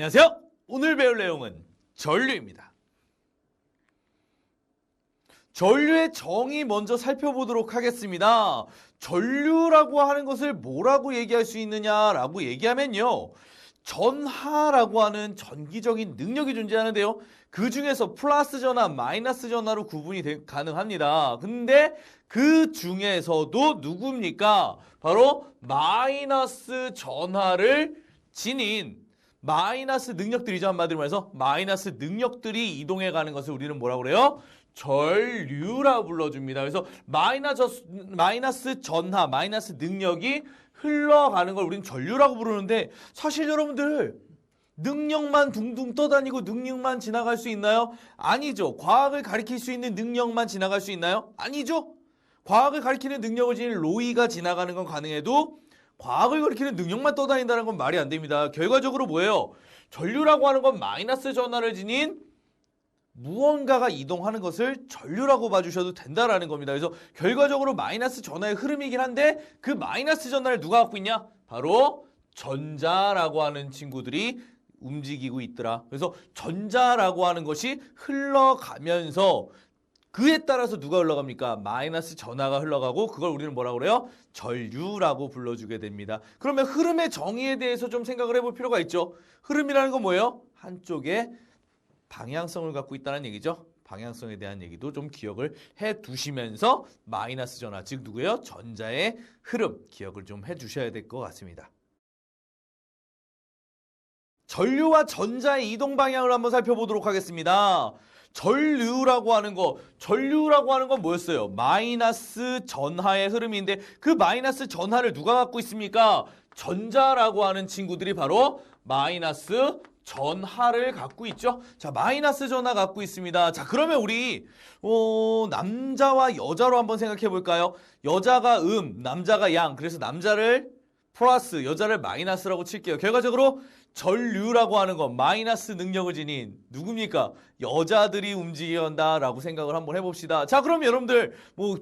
안녕하세요. 오늘 배울 내용은 전류입니다. 전류의 정의 먼저 살펴보도록 하겠습니다. 전류라고 하는 것을 뭐라고 얘기할 수 있느냐라고 얘기하면요. 전하라고 하는 전기적인 능력이 존재하는데요. 그 중에서 플러스 전하, 마이너스 전하로 구분이 가능합니다. 근데 그 중에서도 누굽니까? 바로 마이너스 전하를 지닌 마이너스 능력들이죠. 한마디로 말해서 마이너스 능력들이 이동해 가는 것을 우리는 뭐라고 그래요? 전류라고 불러줍니다. 그래서 마이너스 전하, 마이너스 능력이 흘러가는 걸 우리는 전류라고 부르는데 사실 여러분들 능력만 둥둥 떠다니고 능력만 지나갈 수 있나요? 아니죠. 과학을 가리킬 수 있는 능력만 지나갈 수 있나요? 아니죠. 과학을 가리키는 능력을 지닌 로이가 지나가는 건 가능해도 과학을 가리키는 능력만 떠다닌다는 건 말이 안 됩니다. 결과적으로 뭐예요? 전류라고 하는 건 마이너스 전하를 지닌 무언가가 이동하는 것을 전류라고 봐주셔도 된다라는 겁니다. 그래서 결과적으로 마이너스 전하의 흐름이긴 한데 그 마이너스 전하를 누가 갖고 있냐? 바로 전자라고 하는 친구들이 움직이고 있더라. 그래서 전자라고 하는 것이 흘러가면서 그에 따라서 누가 흘러갑니까? 마이너스 전하가 흘러가고 그걸 우리는 뭐라고 그래요? 전류라고 불러주게 됩니다. 그러면 흐름의 정의에 대해서 좀 생각을 해볼 필요가 있죠. 흐름이라는 건 뭐예요? 한쪽에 방향성을 갖고 있다는 얘기죠. 방향성에 대한 얘기도 좀 기억을 해 두시면서 마이너스 전하, 즉 누구예요? 전자의 흐름 기억을 좀 해 두셔야 될 것 같습니다. 전류와 전자의 이동 방향을 한번 살펴보도록 하겠습니다. 전류라고 하는 건 뭐였어요? 마이너스 전하의 흐름인데 그 마이너스 전하를 누가 갖고 있습니까? 전자라고 하는 친구들이 바로 마이너스 전하를 갖고 있죠. 자, 마이너스 전하 갖고 있습니다. 자, 그러면 우리 남자와 여자로 한번 생각해 볼까요? 여자가 남자가 양. 그래서 남자를 플러스, 여자를 마이너스라고 칠게요. 결과적으로 전류라고 하는 건 마이너스 능력을 지닌 누굽니까? 여자들이 움직인다라고 생각을 한번 해봅시다. 자, 그럼 여러분들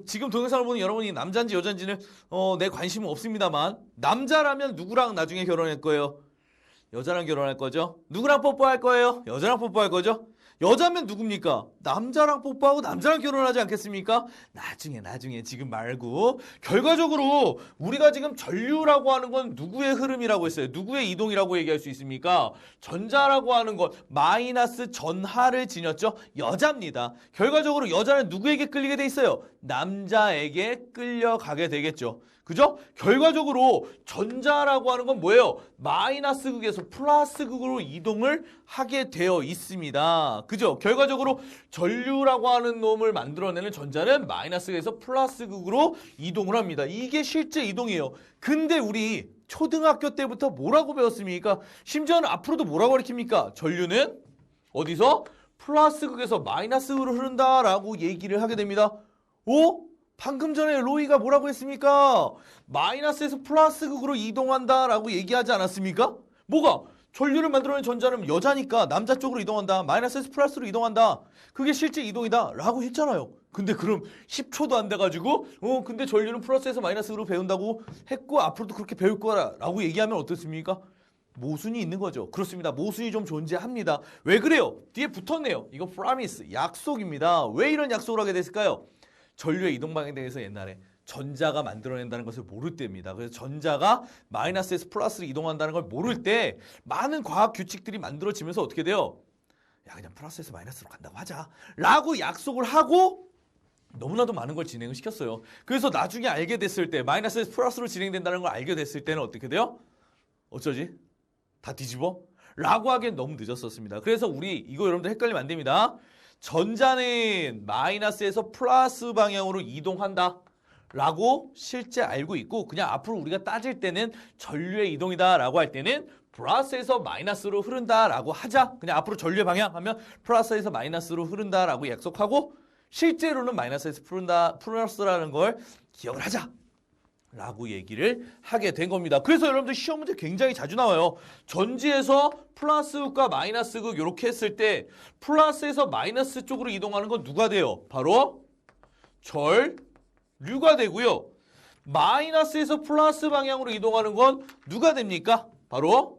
지금 동영상을 보는 여러분이 남자인지 여자인지는 내 관심은 없습니다만 남자라면 누구랑 나중에 결혼할 거예요? 여자랑 결혼할 거죠? 누구랑 뽀뽀할 거예요? 여자랑 뽀뽀할 거죠? 여자면 누굽니까? 남자랑 뽀뽀하고 남자랑 결혼하지 않겠습니까? 나중에 지금 말고 결과적으로 우리가 지금 전류라고 하는 건 누구의 흐름이라고 했어요? 누구의 이동이라고 얘기할 수 있습니까? 전자라고 하는 건 마이너스 전하를 지녔죠? 여자입니다. 결과적으로 여자는 누구에게 끌리게 돼 있어요? 남자에게 끌려가게 되겠죠. 그죠? 결과적으로 전자라고 하는 건 뭐예요? 마이너스 극에서 플러스 극으로 이동을 하게 되어 있습니다. 그죠? 결과적으로 전류라고 하는 놈을 만들어내는 전자는 마이너스 극에서 플러스 극으로 이동을 합니다. 이게 실제 이동이에요. 근데 우리 초등학교 때부터 뭐라고 배웠습니까? 심지어는 앞으로도 뭐라고 가르칩니까? 전류는 어디서? 플러스 극에서 마이너스 극으로 흐른다라고 얘기를 하게 됩니다. 오? 방금 전에 로이가 뭐라고 했습니까? 마이너스에서 플러스 극으로 이동한다라고 얘기하지 않았습니까? 뭐가? 전류를 만들어낸 전자는 여자니까 남자 쪽으로 이동한다. 마이너스에서 플러스로 이동한다. 그게 실제 이동이다 라고 했잖아요. 근데 그럼 10초도 안 돼가지고 근데 전류는 플러스에서 마이너스로 배운다고 했고 앞으로도 그렇게 배울 거라고 얘기하면 어떻습니까? 모순이 있는 거죠. 그렇습니다. 모순이 좀 존재합니다. 왜 그래요? 뒤에 붙었네요. 이거 promise, 약속입니다. 왜 이런 약속을 하게 됐을까요? 전류의 이동 방향에 대해서 옛날에 전자가 만들어낸다는 것을 모를 때입니다. 그래서 전자가 마이너스에서 플러스로 이동한다는 걸 모를 때 많은 과학 규칙들이 만들어지면서 어떻게 돼요? 야, 그냥 플러스에서 마이너스로 간다고 하자 라고 약속을 하고 너무나도 많은 걸 진행을 시켰어요. 그래서 나중에 알게 됐을 때 마이너스에서 플러스로 진행된다는 걸 알게 됐을 때는 어떻게 돼요? 어쩌지? 다 뒤집어? 라고 하기엔 너무 늦었었습니다. 그래서 우리 이거 여러분들 헷갈리면 안 됩니다. 전자는 마이너스에서 플러스 방향으로 이동한다 라고 실제 알고 있고 그냥 앞으로 우리가 따질 때는 전류의 이동이다 라고 할 때는 플러스에서 마이너스로 흐른다 라고 하자. 그냥 앞으로 전류의 방향 하면 플러스에서 마이너스로 흐른다 라고 약속하고 실제로는 마이너스에서 플러스라는 걸 기억을 하자 라고 얘기를 하게 된 겁니다. 그래서 여러분들 시험 문제 굉장히 자주 나와요. 전지에서 플러스 극과 마이너스 극 이렇게 했을 때 플러스에서 마이너스 쪽으로 이동하는 건 누가 돼요? 바로 전류가 되고요. 마이너스에서 플러스 방향으로 이동하는 건 누가 됩니까? 바로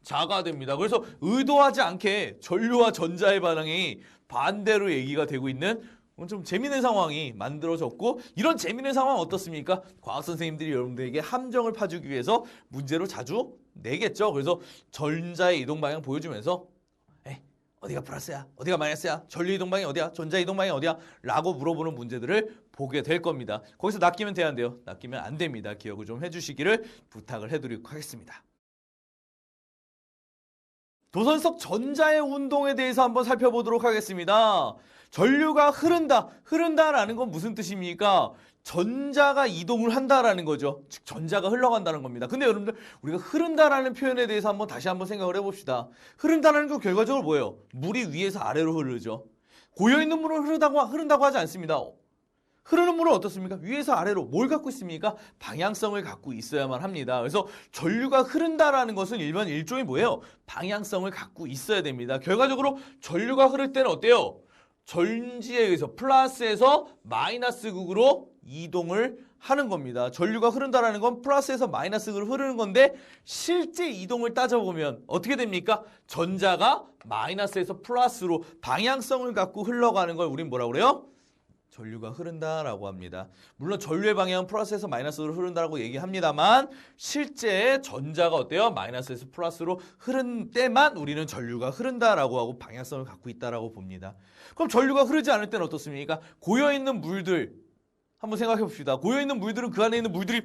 자가 됩니다. 그래서 의도하지 않게 전류와 전자의 반응이 반대로 얘기가 되고 있는 좀 재미있는 상황이 만들어졌고, 이런 재미있는 상황 어떻습니까? 과학 선생님들이 여러분들에게 함정을 파주기 위해서 문제로 자주 내겠죠. 그래서 전자의 이동 방향 보여주면서 어디가 플러스야? 어디가 마이너스야? 전류 이동 방향이 어디야? 전자 이동 방향이 어디야? 라고 물어보는 문제들을 보게 될 겁니다. 거기서 낚이면 돼야 돼요. 낚이면 안 됩니다. 기억을 좀 해주시기를 부탁을 해드리도록 하겠습니다. 도선 속 전자의 운동에 대해서 한번 살펴보도록 하겠습니다. 전류가 흐른다라는 건 무슨 뜻입니까? 전자가 이동을 한다라는 거죠. 즉 전자가 흘러간다는 겁니다. 근데 여러분들 우리가 흐른다라는 표현에 대해서 다시 한번 생각을 해봅시다. 흐른다라는 건 결과적으로 뭐예요? 물이 위에서 아래로 흐르죠. 고여있는 물은 흐른다고 하지 않습니다. 흐르는 물은 어떻습니까? 위에서 아래로 뭘 갖고 있습니까? 방향성을 갖고 있어야만 합니다. 그래서 전류가 흐른다라는 것은 일종의 뭐예요? 방향성을 갖고 있어야 됩니다. 결과적으로 전류가 흐를 때는 어때요? 전지에 의해서 플러스에서 마이너스 극으로 이동을 하는 겁니다. 전류가 흐른다라는 건 플러스에서 마이너스 극으로 흐르는 건데, 실제 이동을 따져보면 어떻게 됩니까? 전자가 마이너스에서 플러스로 방향성을 갖고 흘러가는 걸 우린 뭐라고 그래요? 전류가 흐른다라고 합니다. 물론 전류의 방향은 플러스에서 마이너스로 흐른다라고 얘기합니다만, 실제 전자가 어때요? 마이너스에서 플러스로 흐른 때만 우리는 전류가 흐른다라고 하고 방향성을 갖고 있다라고 봅니다. 그럼 전류가 흐르지 않을 때는 어떻습니까? 고여있는 물들 한번 생각해 봅시다. 고여있는 물들은 그 안에 있는 물들이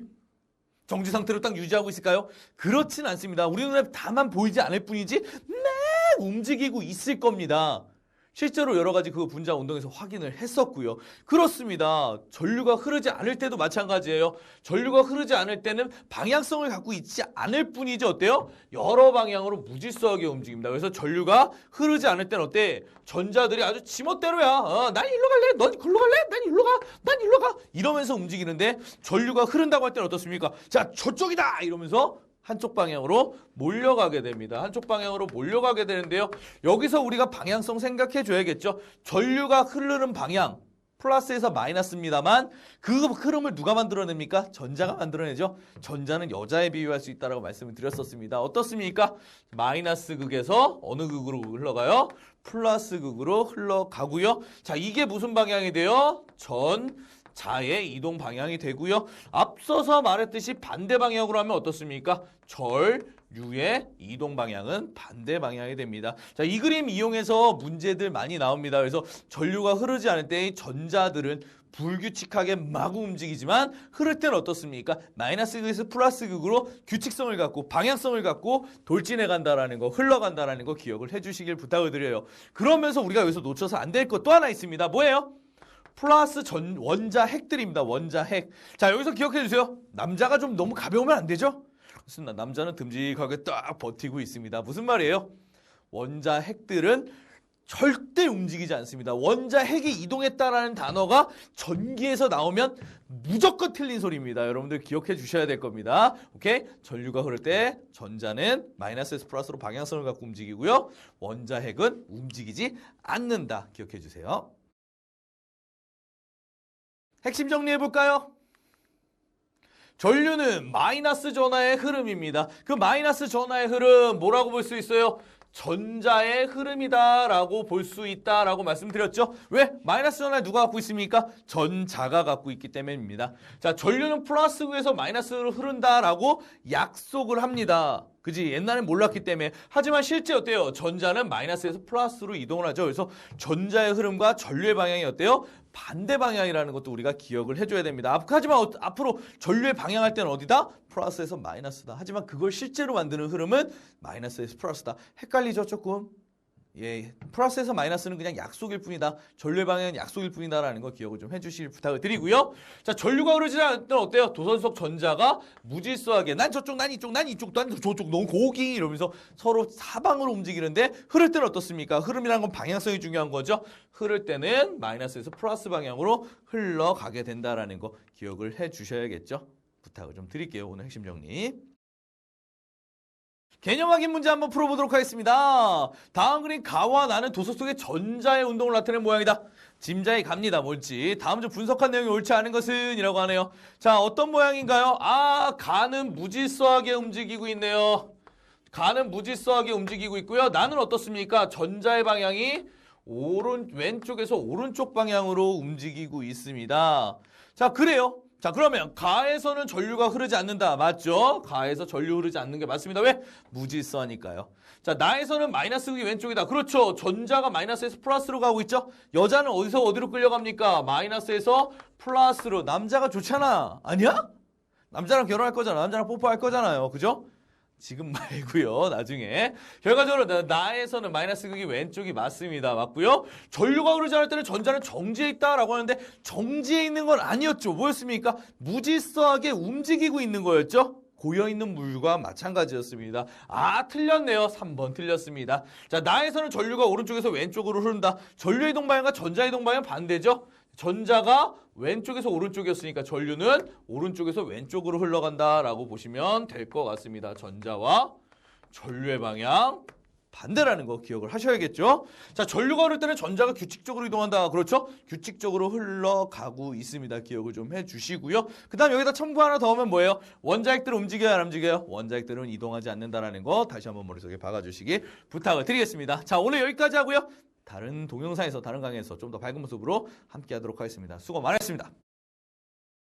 정지 상태로 딱 유지하고 있을까요? 그렇진 않습니다. 우리 눈에 다만 보이지 않을 뿐이지 막 움직이고 있을 겁니다. 실제로 여러 가지 그 분자 운동에서 확인을 했었고요. 그렇습니다. 전류가 흐르지 않을 때도 마찬가지예요. 전류가 흐르지 않을 때는 방향성을 갖고 있지 않을 뿐이지 어때요? 여러 방향으로 무질서하게 움직입니다. 그래서 전류가 흐르지 않을 때는 어때? 전자들이 아주 지멋대로야. 난 일로 갈래? 넌 글로 갈래? 난 일로 가? 난 일로 가? 이러면서 움직이는데, 전류가 흐른다고 할 때는 어떻습니까? 자, 저쪽이다! 이러면서 한쪽 방향으로 몰려가게 됩니다. 한쪽 방향으로 몰려가게 되는데요. 여기서 우리가 방향성 생각해 줘야겠죠. 전류가 흐르는 방향, 플러스에서 마이너스입니다만, 그 흐름을 누가 만들어냅니까? 전자가 만들어내죠. 전자는 여자에 비유할 수 있다고 말씀을 드렸었습니다. 어떻습니까? 마이너스 극에서 어느 극으로 흘러가요? 플러스 극으로 흘러가고요. 자, 이게 무슨 방향이 돼요? 자의 이동 방향이 되고요. 앞서서 말했듯이 반대 방향으로 하면 어떻습니까? 전류의 이동 방향은 반대 방향이 됩니다. 자, 이 그림 이용해서 문제들 많이 나옵니다. 그래서 전류가 흐르지 않을 때 전자들은 불규칙하게 마구 움직이지만, 흐를 때는 어떻습니까? 마이너스 극에서 플러스 극으로 규칙성을 갖고 방향성을 갖고 돌진해 간다라는 거, 흘러간다라는 거 기억을 해주시길 부탁을 드려요. 그러면서 우리가 여기서 놓쳐서 안 될 것 또 하나 있습니다. 뭐예요? 플러스 원자 핵들입니다. 원자 핵. 자, 여기서 기억해 주세요. 남자가 좀 너무 가벼우면 안 되죠? 그렇습니다. 남자는 듬직하게 딱 버티고 있습니다. 무슨 말이에요? 원자 핵들은 절대 움직이지 않습니다. 원자 핵이 이동했다라는 단어가 전기에서 나오면 무조건 틀린 소리입니다. 여러분들 기억해 주셔야 될 겁니다. 오케이? 전류가 흐를 때 전자는 마이너스에서 플러스로 방향성을 갖고 움직이고요. 원자 핵은 움직이지 않는다. 기억해 주세요. 핵심 정리해볼까요? 전류는 마이너스 전하의 흐름입니다. 그 마이너스 전하의 흐름 뭐라고 볼 수 있어요? 전자의 흐름이다라고 볼 수 있다라고 말씀드렸죠. 왜? 마이너스 전하를 누가 갖고 있습니까? 전자가 갖고 있기 때문입니다. 자, 전류는 플러스에서 마이너스로 흐른다라고 약속을 합니다. 그지? 옛날엔 몰랐기 때문에. 하지만 실제 어때요? 전자는 마이너스에서 플러스로 이동을 하죠. 그래서 전자의 흐름과 전류의 방향이 어때요? 반대 방향이라는 것도 우리가 기억을 해줘야 됩니다. 하지만 앞으로 전류의 방향할 때는 어디다? 플러스에서 마이너스다. 하지만 그걸 실제로 만드는 흐름은 마이너스에서 플러스다. 헷갈리죠, 조금? 예, 플러스에서 마이너스는 그냥 약속일 뿐이다. 전류의 방향은 약속일 뿐이다라는 거 기억을 좀 해주실 부탁을 드리고요. 자, 전류가 흐르지 않을 때는 어때요? 도선 속 전자가 무질서하게 난 저쪽, 난 이쪽, 난 이쪽, 난 저쪽, 너무 고기 이러면서 서로 사방으로 움직이는데, 흐를 때는 어떻습니까? 흐름이라는 건 방향성이 중요한 거죠. 흐를 때는 마이너스에서 플러스 방향으로 흘러가게 된다라는 거 기억을 해주셔야겠죠. 부탁을 좀 드릴게요. 오늘 핵심 정리. 개념 확인 문제 한번 풀어보도록 하겠습니다. 다음 그림 가와 나는 도서 속의 전자의 운동을 나타내는 모양이다. 짐작이 갑니다. 뭘지. 다음 주 분석한 내용이 옳지 않은 것은? 이라고 하네요. 자, 어떤 모양인가요? 가는 무질서하게 움직이고 있네요. 가는 무질서하게 움직이고 있고요. 나는 어떻습니까? 전자의 방향이 왼쪽에서 오른쪽 방향으로 움직이고 있습니다. 자, 그래요. 자, 그러면 가에서는 전류가 흐르지 않는다. 맞죠? 가에서 전류 흐르지 않는 게 맞습니다. 왜? 무질서하니까요. 자, 나에서는 마이너스 극이 왼쪽이다. 그렇죠. 전자가 마이너스에서 플러스로 가고 있죠? 여자는 어디서 어디로 끌려갑니까? 마이너스에서 플러스로. 남자가 좋잖아. 아니야? 남자랑 결혼할 거잖아. 남자랑 뽀뽀할 거잖아요. 그죠? 지금 말고요. 나중에. 결과적으로 나에서는 마이너스 극이 왼쪽이 맞습니다. 맞고요. 전류가 흐르지 않을 때는 전자는 정지해 있다라고 하는데 정지해 있는 건 아니었죠. 뭐였습니까? 무질서하게 움직이고 있는 거였죠. 고여있는 물과 마찬가지였습니다. 아, 틀렸네요. 3번 틀렸습니다. 자, 나에서는 전류가 오른쪽에서 왼쪽으로 흐른다. 전류의 이동 방향과 전자의 이동 방향은 반대죠. 전자가 왼쪽에서 오른쪽이었으니까 전류는 오른쪽에서 왼쪽으로 흘러간다라고 보시면 될 것 같습니다. 전자와 전류의 방향 반대라는 거 기억을 하셔야겠죠. 자, 전류가 흐를 때는 전자가 규칙적으로 이동한다. 그렇죠? 규칙적으로 흘러가고 있습니다. 기억을 좀 해주시고요. 그 다음 여기다 첨부 하나 더 하면 뭐예요? 원자핵들은 움직여야 안 움직여요? 원자핵들은 이동하지 않는다라는 거 다시 한번 머릿속에 박아주시기 부탁을 드리겠습니다. 자, 오늘 여기까지 하고요. 다른 동영상에서 다른 강의에서 좀 더 밝은 모습으로 함께 하도록 하겠습니다. 수고 많으셨습니다.